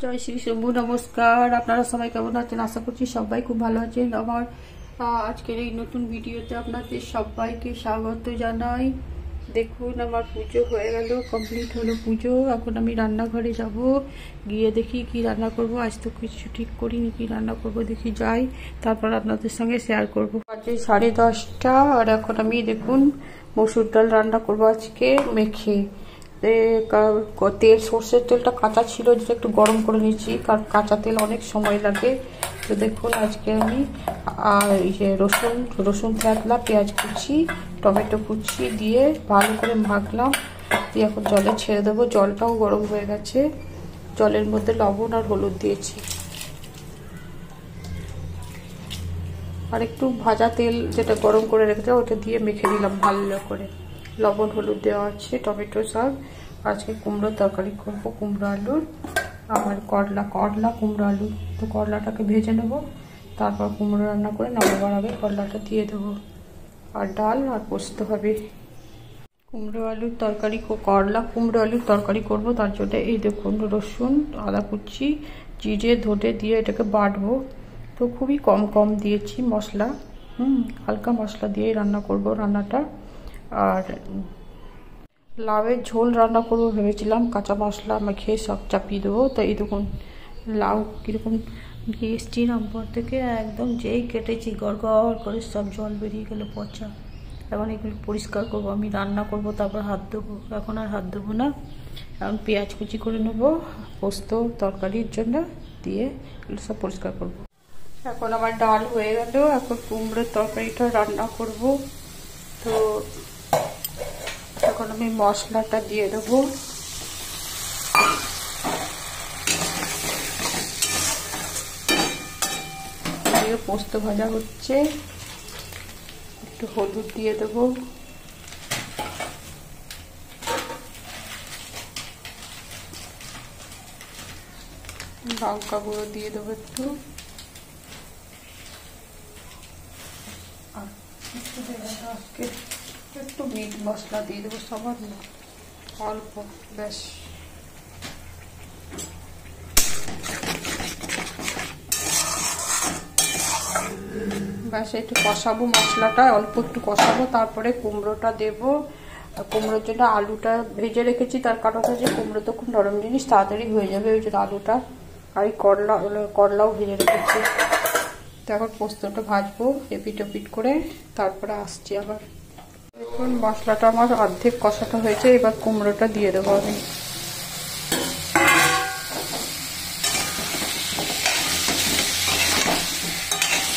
জয় শ্রী শম্ভু, নমস্কার। আপনারা সবাই কেমন আছেন? আশা করছি সবাই খুব ভালো আছেন। আমার আজকের এই নতুন ভিডিওতে আপনাদের সবাইকে স্বাগত জানাই। দেখুন, আমার পুজো হয়ে গেল, কমপ্লিট হলো পুজো। এখন আমি রান্নাঘরে যাব, গিয়ে দেখি কি রান্না করব। আজ তো কিছু ঠিক করিনি কি রান্না করব, দেখি যাই, তারপর আপনাদের সঙ্গে শেয়ার করব। আজকে 10:30 আর এখন আমি দেখুন মসুর ডাল রান্না করব আজকে মেখে। তেল, সর্ষের তেলটা কাঁচা ছিল, যেটা একটু গরম করে নিচ্ছি, কারণ কাঁচা তেল অনেক সময় লাগে। তো দেখুন আজকে আমি রসুন থেতলা, পেঁয়াজ কুচি, টমেটো কুচি দিয়ে ভালো করে মাখলাম, দিয়ে এখন জলে ছেড়ে দেবো। জলটাও গরম হয়ে গেছে, জলের মধ্যে লবণ আর হলুদ দিয়েছি, আর একটু ভাজা তেল যেটা গরম করে রেখেছে ওটা দিয়ে মেখে দিলাম ভালো করে। লবণ হলুদ দেওয়া আছে, টমেটো শাক। আজকে কুমড়োর তরকারি করবো, কুমড়ো আলুর, আর করলা কুমড়ো আলু। তো করলাটাকে ভেজে নেবো, তারপর কুমড়ো রান্না করে নামাবার আগে করলাটা দিয়ে দেবো। আর ডাল আর পোস্ত হবে। কুমড়ো আলুর তরকারি, কুমড়ো আলুর তরকারি করবো। তার জন্য এই দেখুন রসুন, আদা কুচি, জিরে, ধনে দিয়ে এটাকে বাটবো। তো খুবই কম দিয়েছি মশলা, হালকা মশলা দিয়ে রান্না করব রান্নাটা। আর লাউয়ের ঝোল রান্না করবো ভেবেছিলাম, কাঁচা মশলা মেখে সব চাপিয়ে দেবো। তো এই দেখুন লাউ কীরকম এসছি রামপুর থেকে, একদম যেই কেটেছি গড় করে সব জল বেরিয়ে গেল, পচা। এখন এগুলো পরিষ্কার করবো, আমি রান্না করব, তারপর হাত দেবো। এখন আর হাত দেবো না, এখন পেঁয়াজ কুচি করে নেবো পোস্ত তরকারির জন্য, দিয়ে এগুলো সব পরিষ্কার করবো। এখন আমার ডাল হয়ে গেল, এখন কুমড়োর তরকারিটা রান্না করব। তো এখন আমি মশলাটা দিয়ে দেবো। পোস্ত ভাজা হচ্ছে, একটু হলুদ দিয়ে দেবো, লঙ্কা গুঁড়ো দিয়ে দেবো একটু, আর একটু মিট মশলা দিয়ে দেবো, সামান্য অল্প, ব্যাস। একটু কষাবো মশলাটা, অল্প একটু কষাবো, তারপরে কুমড়োটা দেবো। কুমড়োর জন্য আলুটা ভেজে রেখেছি, তার কারণ হচ্ছে কুমড়ো তো খুব নরম জিনিস, তাড়াতাড়ি হয়ে যাবে, ওই জন্য আলুটা আর করলাও ভেজে রেখেছি। তো এখন পোস্তটা ভাজবো এপিট ওপিট করে, তারপরে আসছি আবার। এখন মশলাটা আমার অর্ধেক কষাটা হয়েছে, এবার কুমড়োটা দিয়ে দেবো আমি।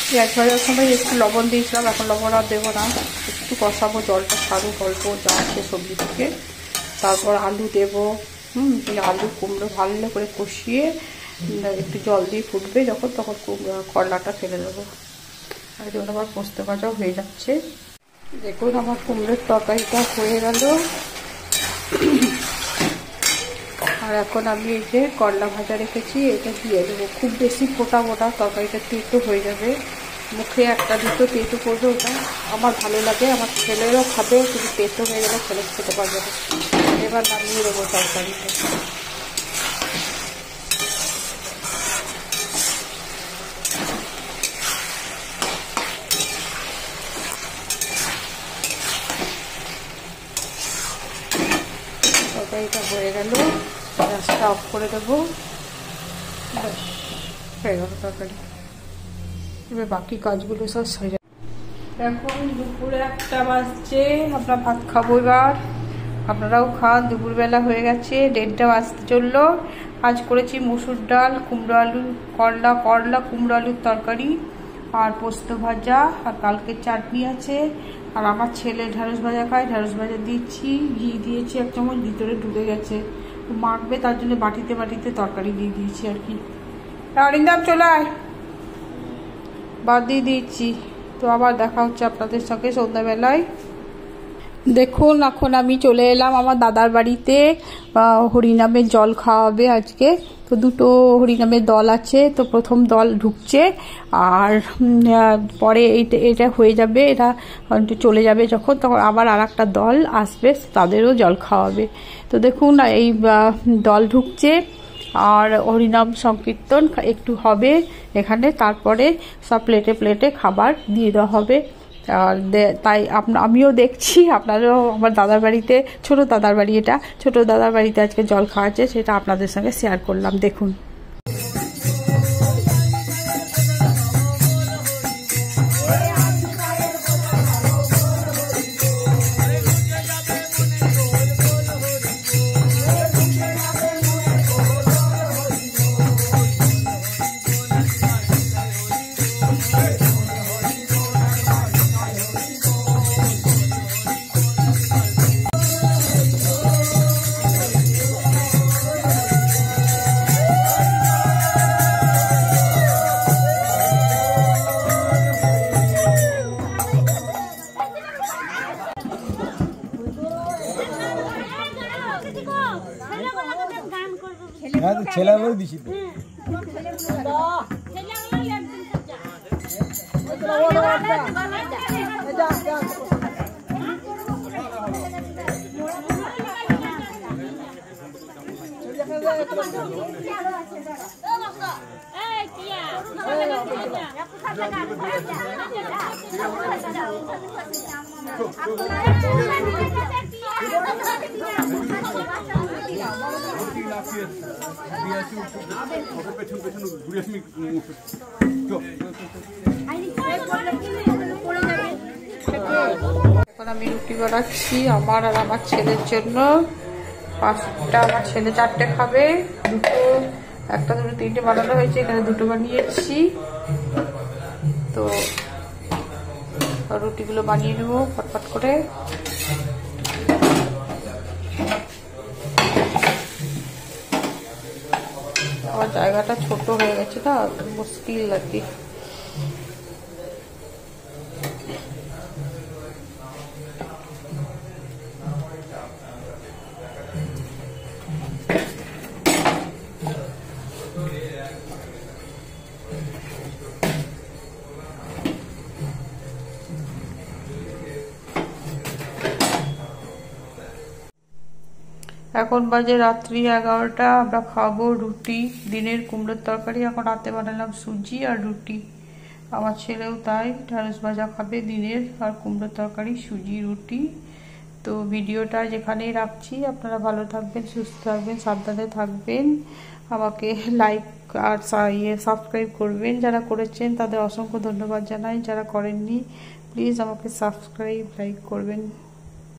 পেঁয়াজ ভাজার সময় একটু লবণ দিয়েছিলাম, এখন লবণ আর দেবো না, একটু কষাবো, জলটা ছাড়ুক অল্প যা আছে সবজি থেকে, তারপর আলু দেবো। আলু কুমড়ো ভালো করে কষিয়ে একটু জল দিয়ে ফুটবে যখন, তখন করলাটা ফেলে দেবো। আর যখন আমার পোস্ত ভাজাও হয়ে যাচ্ছে। দেখুন আমার কুমড়োর তরকারিটা হয়ে গেল। আর এখন আমি এই যে করলা ভাজা রেখেছি এটা দিয়ে দেবো। খুব বেশি ফোটা তরকারিটা তেতো হয়ে যাবে, মুখে একটা দুটো তেতো করবে, ওটা আমার ভালো লাগে, আমার ছেলেরও খাবে, কিন্তু তেতো হয়ে গেলে ছেলে খেতে পারবে না। এবার নামিয়ে দেবো তরকারিটা। তরকারিটা হয়ে গেল, গ্যাসটা অফ করে দেবো, হয়ে গেল তরকারি। এবার বাকি কাজগুলো সব সেরে। এখন দুপুরে 1টা বাজছে, আমরা ভাত খাবো এবার। আপনারাও খান, দুপুরবেলা হয়ে গেছে, 1:30 বাজতে চললো। আজ করেছি মসুর ডাল, কুমড়ো আলু, করলা কুমড়ো আলুর তরকারি, আর পোস্ত ভাজা, আর কালকের চাটনি আছে। আর আমার ছেলে ঢেঁড়স ভাজা খায়, ঢেঁড়স ভাজা দিচ্ছি, ঘি দিয়েছি 1 চামচ, ভিতরে ঢুকে গেছে, মাখবে তার জন্য বাটিতে তরকারি দিয়ে দিয়েছি আর কি। অরিন্দম চলে আয়, বাদ দিয়ে দিচ্ছি। তো আবার দেখা হচ্ছে আপনাদের সঙ্গে সন্ধ্যাবেলায়। দেখুন এখন আমি চলে এলাম আমার দাদার বাড়িতে, হরিনামের জল খাওয়াবে আজকে। তো দুটো হরিনামের দল আছে, তো প্রথম দল ঢুকছে, আর পরে এটা হয়ে যাবে, এটা চলে যাবে যখন, তখন আবার আর একটা দল আসবে, তাদেরও জল খাওয়াবে। তো দেখুন এই দল ঢুকছে, আর হরিনাম সংকীর্তন একটু হবে এখানে, তারপরে সব প্লেটে প্লেটে খাবার দিয়ে দেওয়া হবে। তাই আমিও দেখছি, আপনারাও আমার দাদার বাড়িতে, ছোটো দাদার বাড়ি এটা, ছোটো দাদার বাড়িতে আজকে জল খাওয়াচ্ছে, সেটা আপনাদের সঙ্গে শেয়ার করলাম। দেখুন ছেলেগুলো দিছি তো এখন আমি রুটি বানাচ্ছি আমার আর আমার ছেলের জন্য। 5টা, আমার ছেলে 4টে খাবে, 2, 1, 2, 3টে বানানো হয়েছে, এখানে 2টো বানিয়েছি। তো রুটিগুলো বানিয়ে নেবো ফটফট করে। আমার জায়গাটা ছোট হয়ে গেছে না, মুশকিল আর কি। এখন বাজে রাত্রি 11টা, আমরা খাবো রুটি, দিনের কুমড়োর তরকারি, এখন রাতে বানালাম সুজি আর রুটি। আমার ছেলেও তাই, ঢ্যাঁড়স ভাজা খাবে দিনের, আর কুমড়োর তরকারি, সুজি, রুটি। তো ভিডিওটা যেখানেই রাখছি, আপনারা ভালো থাকবেন, সুস্থ থাকবেন, সাবধানে থাকবেন। আমাকে লাইক আর সাবস্ক্রাইব করবেন, যারা করেছেন তাদের অসংখ্য ধন্যবাদ জানাই, যারা করেননি প্লিজ আমাকে সাবস্ক্রাইব, লাইক করবেন।